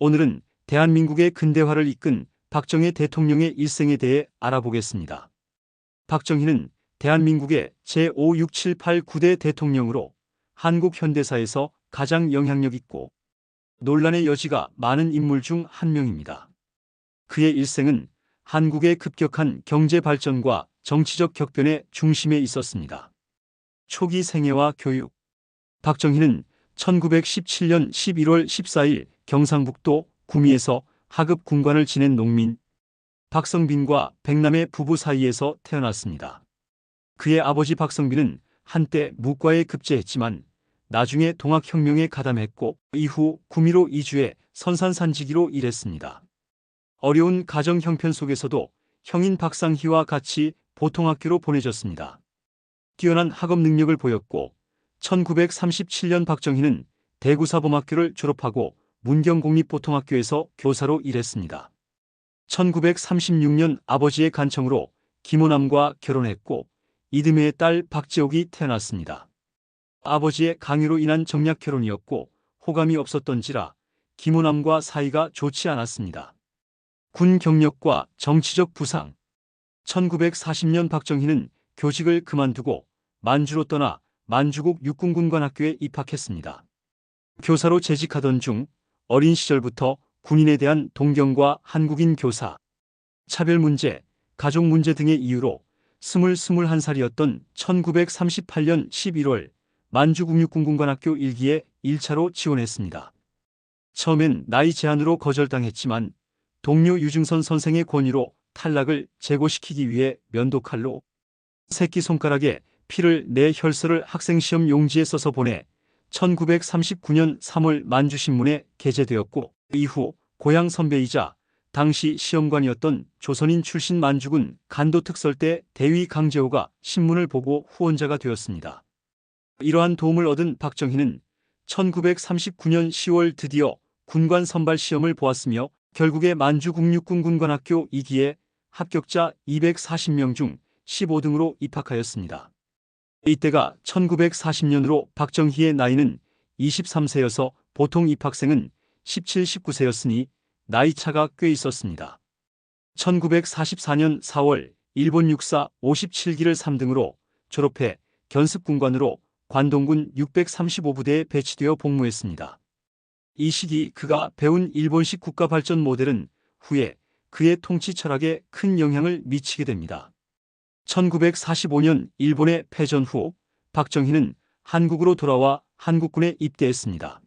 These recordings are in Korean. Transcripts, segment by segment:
오늘은 대한민국의 근대화를 이끈 박정희 대통령의 일생에 대해 알아보겠습니다. 박정희는 대한민국의 제5, 6, 7, 8, 9대 대통령으로 한국 현대사에서 가장 영향력 있고 논란의 여지가 많은 인물 중 한 명입니다. 그의 일생은 한국의 급격한 경제 발전과 정치적 격변의 중심에 있었습니다. 초기 생애와 교육. 박정희는 1917년 11월 14일 경상북도 구미에서 하급 군관을 지낸 농민 박성빈과 백남의 부부 사이에서 태어났습니다. 그의 아버지 박성빈은 한때 무과에 급제했지만 나중에 동학혁명에 가담했고 이후 구미로 이주해 선산산지기로 일했습니다. 어려운 가정 형편 속에서도 형인 박상희와 같이 보통학교로 보내졌습니다. 뛰어난 학업 능력을 보였고 1937년 박정희는 대구사범학교를 졸업하고 문경공립보통학교에서 교사로 일했습니다. 1936년 아버지의 간청으로 김호남과 결혼했고 이듬해의 딸 박지옥이 태어났습니다. 아버지의 강요로 인한 정략 결혼이었고 호감이 없었던지라 김호남과 사이가 좋지 않았습니다. 군 경력과 정치적 부상. 1940년 박정희는 교직을 그만두고 만주로 떠나 만주국 육군군관학교에 입학했습니다. 교사로 재직하던 중 어린 시절부터 군인에 대한 동경과 한국인 교사, 차별 문제, 가족 문제 등의 이유로 21살이었던 1938년 11월 만주국육군군관학교 1기에 1차로 지원했습니다. 처음엔 나이 제한으로 거절당했지만 동료 유증선 선생의 권유로 탈락을 제고시키기 위해 면도칼로 새끼손가락에 피를 내 혈서를 학생시험 용지에 써서 보내 1939년 3월 만주신문에 게재되었고 이후 고향 선배이자 당시 시험관이었던 조선인 출신 만주군 간도특설대 대위 강재호가 신문을 보고 후원자가 되었습니다. 이러한 도움을 얻은 박정희는 1939년 10월 드디어 군관 선발 시험을 보았으며 결국에 만주국육군군관학교 2기에 합격자 240명 중 15등으로 입학하였습니다. 이때가 1940년으로 박정희의 나이는 23세여서 보통 입학생은 17, 19세였으니 나이차가 꽤 있었습니다. 1944년 4월 일본 육사 57기를 3등으로 졸업해 견습군관으로 관동군 635부대에 배치되어 복무했습니다. 이 시기 그가 배운 일본식 국가발전 모델은 후에 그의 통치 철학에 큰 영향을 미치게 됩니다. 1945년 일본의 패전 후 박정희는 한국으로 돌아와 한국군에 입대했습니다.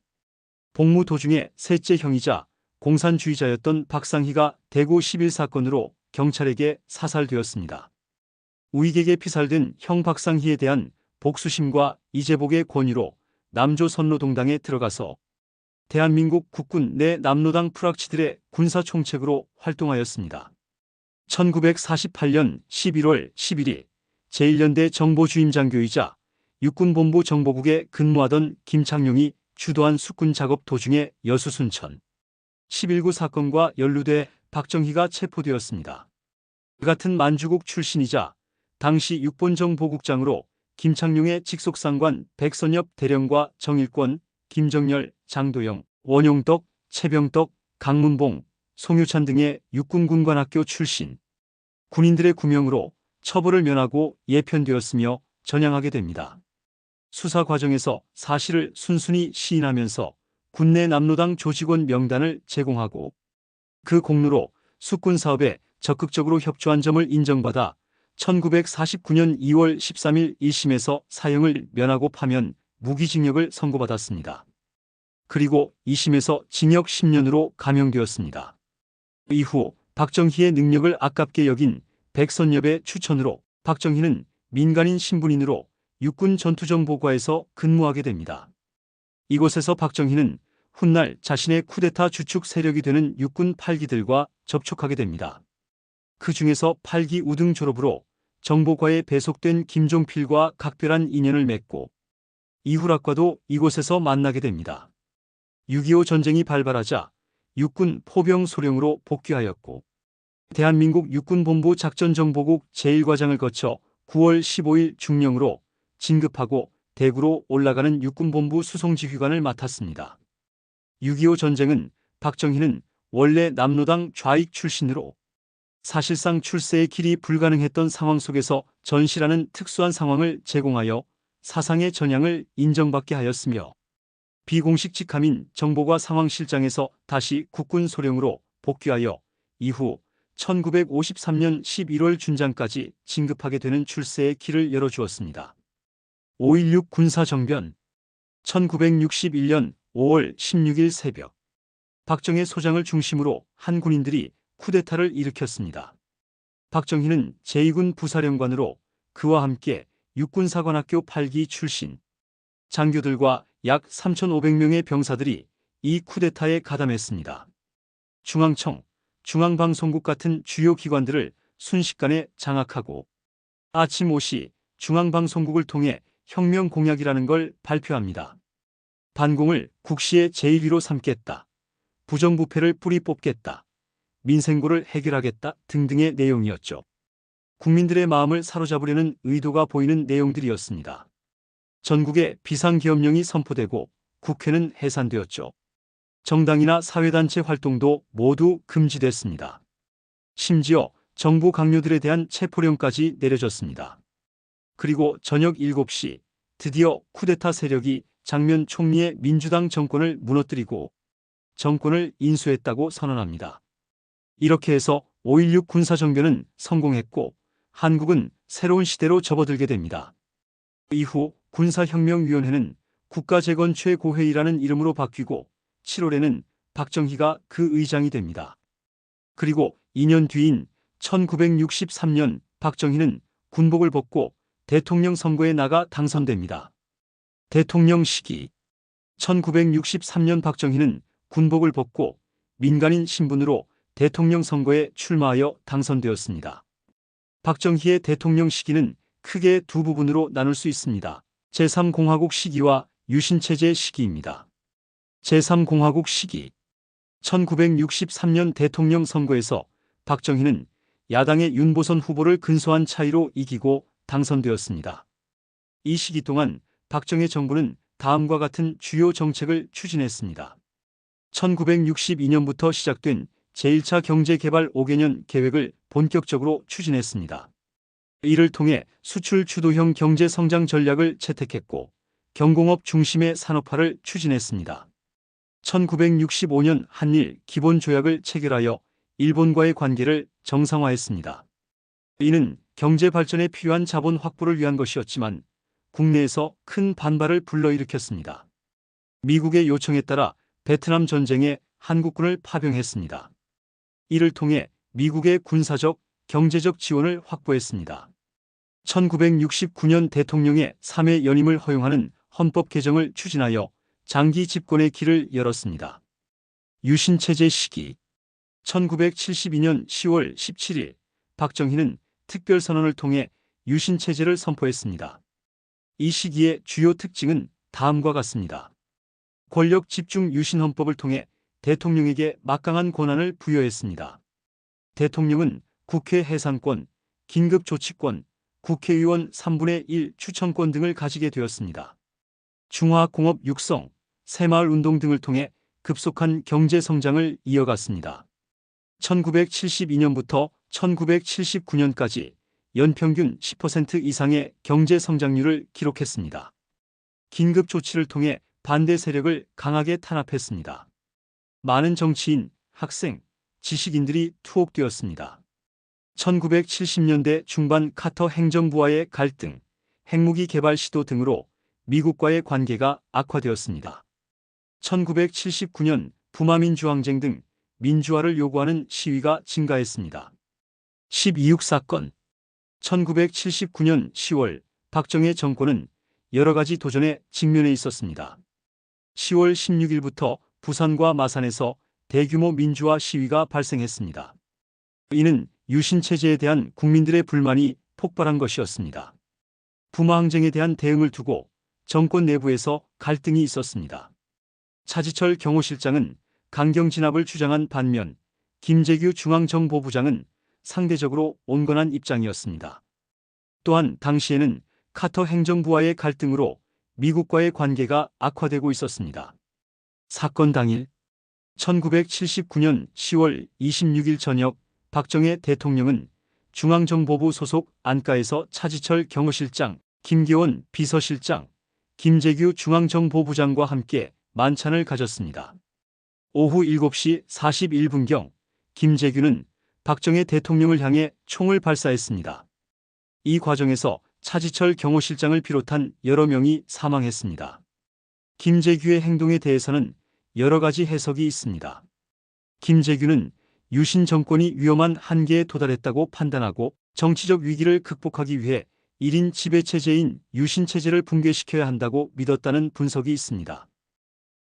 복무 도중에 셋째 형이자 공산주의자였던 박상희가 대구 11사건으로 경찰에게 사살되었습니다. 우익에게 피살된 형 박상희에 대한 복수심과 이재복의 권유로 남조선노동당에 들어가서 대한민국 국군 내 남노당 프락치들의 군사총책으로 활동하였습니다. 1948년 11월 11일 제1연대 정보주임장교이자 육군본부 정보국에 근무하던 김창룡이 주도한 숙군 작업 도중에 여수 순천 11구 사건과 연루돼 박정희가 체포되었습니다. 그 같은 만주국 출신이자 당시 육본정보국장으로 김창룡의 직속상관 백선엽 대령과 정일권, 김정열, 장도영, 원용덕, 최병덕, 강문봉, 송유찬 등의 육군군관학교 출신 군인들의 구명으로 처벌을 면하고 예편되었으며 전향하게 됩니다. 수사 과정에서 사실을 순순히 시인하면서 군내 남노당 조직원 명단을 제공하고 그 공로로 숙군 사업에 적극적으로 협조한 점을 인정받아 1949년 2월 13일 1심에서 사형을 면하고 파면 무기징역을 선고받았습니다. 그리고 2심에서 징역 10년으로 감형되었습니다. 이후 박정희의 능력을 아깝게 여긴 백선엽의 추천으로 박정희는 민간인 신분인으로 육군 전투정보과에서 근무하게 됩니다. 이곳에서 박정희는 훗날 자신의 쿠데타 주축 세력이 되는 육군 8기들과 접촉하게 됩니다. 그 중에서 8기 우등 졸업으로 정보과에 배속된 김종필과 각별한 인연을 맺고 이후락과도 이곳에서 만나게 됩니다. 6.25 전쟁이 발발하자 육군 포병 소령으로 복귀하였고 대한민국 육군본부 작전정보국 제1과장을 거쳐 9월 15일 중령으로 진급하고 대구로 올라가는 육군본부 수송지휘관을 맡았습니다. 6.25 전쟁은 박정희는 원래 남로당 좌익 출신으로 사실상 출세의 길이 불가능했던 상황 속에서 전시라는 특수한 상황을 제공하여 사상의 전향을 인정받게 하였으며 비공식 직함인 정보과 상황실장에서 다시 국군 소령으로 복귀하여 이후 1953년 11월 준장까지 진급하게 되는 출세의 길을 열어주었습니다. 5.16 군사정변 1961년 5월 16일 새벽 박정희 소장을 중심으로 한 군인들이 쿠데타를 일으켰습니다. 박정희는 제2군 부사령관으로 그와 함께 육군사관학교 8기 출신 장교들과 약 3,500명의 병사들이 이 쿠데타에 가담했습니다. 중앙청, 중앙방송국 같은 주요 기관들을 순식간에 장악하고 아침 5시 중앙방송국을 통해 혁명 공약이라는 걸 발표합니다. 반공을 국시의 제1위로 삼겠다. 부정부패를 뿌리 뽑겠다. 민생고를 해결하겠다 등등의 내용이었죠. 국민들의 마음을 사로잡으려는 의도가 보이는 내용들이었습니다. 전국에 비상계엄령이 선포되고 국회는 해산되었죠. 정당이나 사회단체 활동도 모두 금지됐습니다. 심지어 정부 강요들에 대한 체포령까지 내려졌습니다. 그리고 저녁 7시 드디어 쿠데타 세력이 장면 총리의 민주당 정권을 무너뜨리고 정권을 인수했다고 선언합니다. 이렇게 해서 5.16 군사정변은 성공했고 한국은 새로운 시대로 접어들게 됩니다. 이후 군사혁명위원회는 국가재건최고회의라는 이름으로 바뀌고 7월에는 박정희가 그 의장이 됩니다. 그리고 2년 뒤인 1963년 박정희는 군복을 벗고 대통령 선거에 나가 당선됩니다. 대통령 시기 1963년 박정희는 군복을 벗고 민간인 신분으로 대통령 선거에 출마하여 당선되었습니다. 박정희의 대통령 시기는 크게 두 부분으로 나눌 수 있습니다. 제3공화국 시기와 유신체제 시기입니다. 제3공화국 시기 1963년 대통령 선거에서 박정희는 야당의 윤보선 후보를 근소한 차이로 이기고 당선되었습니다. 이 시기 동안 박정희 정부는 다음과 같은 주요 정책을 추진했습니다. 1962년부터 시작된 제1차 경제개발 5개년 계획을 본격적으로 추진했습니다. 이를 통해 수출 주도형 경제 성장 전략을 채택했고 경공업 중심의 산업화를 추진했습니다. 1965년 한일 기본조약을 체결하여 일본과의 관계를 정상화했습니다. 이는 경제 발전에 필요한 자본 확보를 위한 것이었지만 국내에서 큰 반발을 불러일으켰습니다. 미국의 요청에 따라 베트남 전쟁에 한국군을 파병했습니다. 이를 통해 미국의 군사적, 경제적 지원을 확보했습니다. 1969년 대통령의 3회 연임을 허용하는 헌법 개정을 추진하여 장기 집권의 길을 열었습니다. 유신체제 시기 1972년 10월 17일 박정희는 특별선언을 통해 유신체제를 선포했습니다. 이 시기의 주요 특징은 다음과 같습니다. 권력 집중 유신헌법을 통해 대통령에게 막강한 권한을 부여했습니다. 대통령은 국회 해산권, 긴급조치권, 국회의원 3분의 1 추천권 등을 가지게 되었습니다. 중화공업 육성, 새마을 운동 등을 통해 급속한 경제 성장을 이어갔습니다. 1972년부터 1979년까지 연평균 10% 이상의 경제 성장률을 기록했습니다. 긴급 조치를 통해 반대 세력을 강하게 탄압했습니다. 많은 정치인, 학생, 지식인들이 투옥되었습니다. 1970년대 중반 카터 행정부와의 갈등, 핵무기 개발 시도 등으로 미국과의 관계가 악화되었습니다. 1979년 부마민주항쟁 등 민주화를 요구하는 시위가 증가했습니다. 12.6 사건 1979년 10월 박정희 정권은 여러 가지 도전에 직면해 있었습니다. 10월 16일부터 부산과 마산에서 대규모 민주화 시위가 발생했습니다. 이는 유신체제에 대한 국민들의 불만이 폭발한 것이었습니다. 부마항쟁에 대한 대응을 두고 정권 내부에서 갈등이 있었습니다. 차지철 경호실장은 강경 진압을 주장한 반면 김재규 중앙정보부장은 상대적으로 온건한 입장이었습니다. 또한 당시에는 카터 행정부와의 갈등으로 미국과의 관계가 악화되고 있었습니다. 사건 당일 1979년 10월 26일 저녁 박정희 대통령은 중앙정보부 소속 안가에서 차지철 경호실장, 김계원 비서실장, 김재규 중앙정보부장과 함께 만찬을 가졌습니다. 오후 7시 41분경 김재규는 박정희 대통령을 향해 총을 발사했습니다. 이 과정에서 차지철 경호실장을 비롯한 여러 명이 사망했습니다. 김재규의 행동에 대해서는 여러 가지 해석이 있습니다. 김재규는 유신 정권이 위험한 한계에 도달했다고 판단하고 정치적 위기를 극복하기 위해 1인 지배체제인 유신체제를 붕괴시켜야 한다고 믿었다는 분석이 있습니다.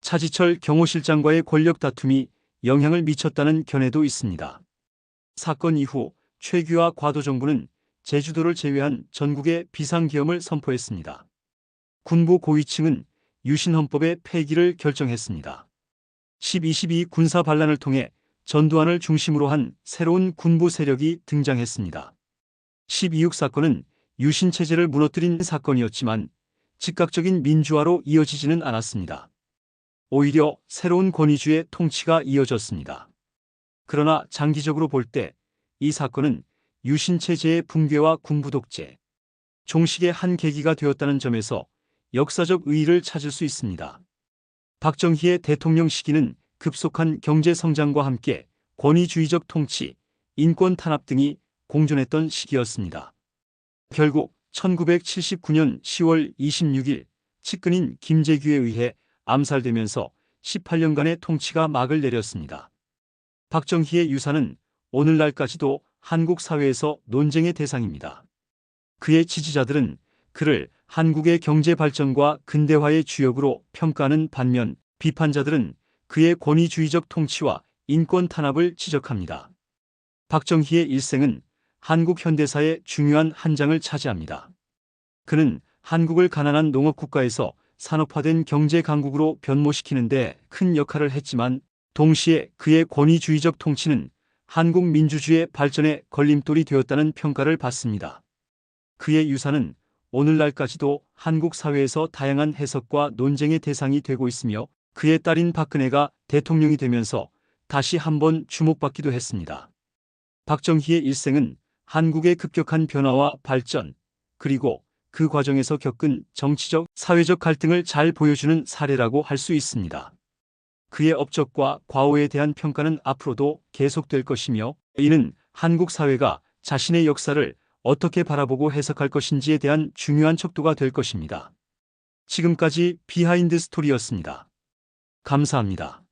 차지철 경호실장과의 권력 다툼이 영향을 미쳤다는 견해도 있습니다. 사건 이후 최규하 과도정부는 제주도를 제외한 전국에 비상계엄을 선포했습니다. 군부 고위층은 유신헌법의 폐기를 결정했습니다. 12.12 군사 반란을 통해 전두환을 중심으로 한 새로운 군부 세력이 등장했습니다. 12.6 사건은 유신체제를 무너뜨린 사건이었지만 즉각적인 민주화로 이어지지는 않았습니다. 오히려 새로운 권위주의 통치가 이어졌습니다. 그러나 장기적으로 볼 때 이 사건은 유신체제의 붕괴와 군부 독재, 종식의 한 계기가 되었다는 점에서 역사적 의의를 찾을 수 있습니다. 박정희의 대통령 시기는 급속한 경제 성장과 함께 권위주의적 통치, 인권 탄압 등이 공존했던 시기였습니다. 결국 1979년 10월 26일 측근인 김재규에 의해 암살되면서 18년간의 통치가 막을 내렸습니다. 박정희의 유산은 오늘날까지도 한국 사회에서 논쟁의 대상입니다. 그의 지지자들은 그를 한국의 경제 발전과 근대화의 주역으로 평가하는 반면 비판자들은 그의 권위주의적 통치와 인권 탄압을 지적합니다. 박정희의 일생은 한국 현대사의 중요한 한 장을 차지합니다. 그는 한국을 가난한 농업국가에서 산업화된 경제 강국으로 변모시키는 데 큰 역할을 했지만 동시에 그의 권위주의적 통치는 한국 민주주의의 발전에 걸림돌이 되었다는 평가를 받습니다. 그의 유산은 오늘날까지도 한국 사회에서 다양한 해석과 논쟁의 대상이 되고 있으며 그의 딸인 박근혜가 대통령이 되면서 다시 한번 주목받기도 했습니다. 박정희의 일생은 한국의 급격한 변화와 발전, 그리고 그 과정에서 겪은 정치적, 사회적 갈등을 잘 보여주는 사례라고 할 수 있습니다. 그의 업적과 과오에 대한 평가는 앞으로도 계속될 것이며 이는 한국 사회가 자신의 역사를 어떻게 바라보고 해석할 것인지에 대한 중요한 척도가 될 것입니다. 지금까지 비하인드 스토리였습니다. 감사합니다.